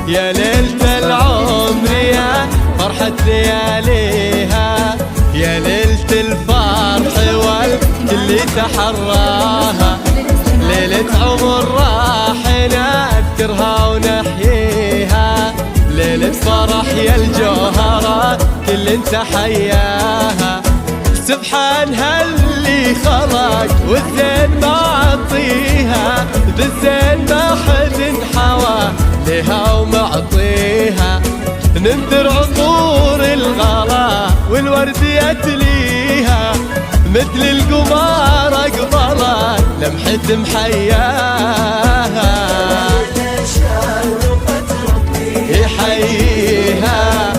يا ليلة العمر يا فرحة لياليها، يا ليلة الفرح والكل تحراها، ليلة عمر راح نذكرها ونحييها، ليلة فرح يا الجوهرة كل انت حياها. سبحان هاللي خلق والزين ما عطيها، بالزين ما حد حوى لها ومعطيها، ننثر عطور الغلا والورد يتليها، مثل القمر اقبلت لمحة محياها، يحييها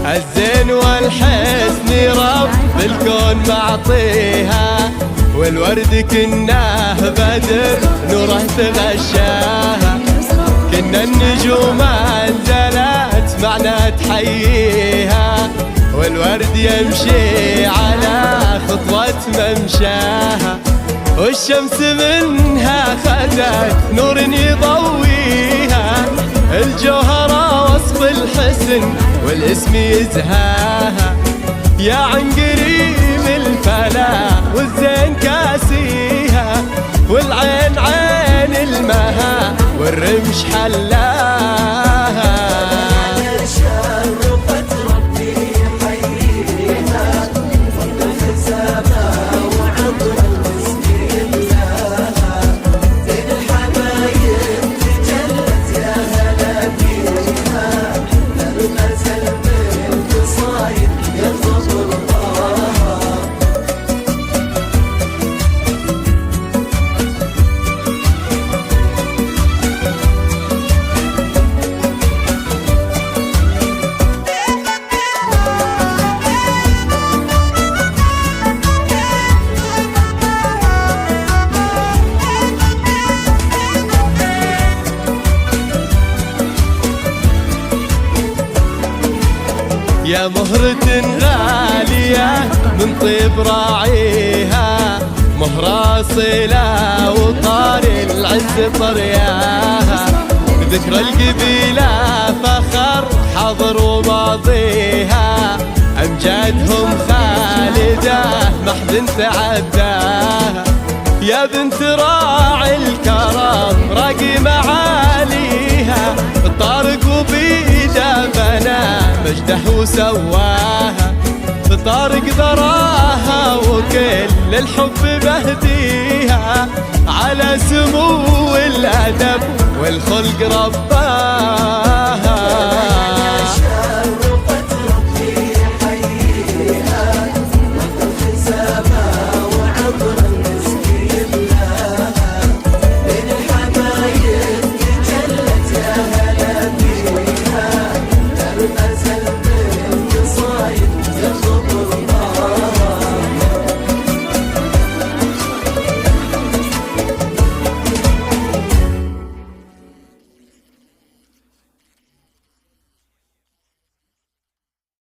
الزين والحسن رب الكون معطيها، والورد كناه بدر نوره تغشاها، كنا النجوم انزلت معنا تحييها، والورد يمشي على خطوة ممشاها، والشمس منها خدت نور يضويها، الجوهرة وصف الحسن والاسم يزهاها، يا عن قريب الفلا والزين كاسيها، والعين عين المها والرمش حلاها. يا مهرة غالية من طيب راعيها، مهرة صلة وطار العز طرياها، ذكرى القبيلة فخر حضر وماضيها، أمجادهم خالدة ما حد تعداها، يا بنت راعي الكرم راقي معاليها، طارق وبيده بنا مجده وسواها، طارق ذراها وكل الحب بهديها، على سمو الأدب والخلق رباها.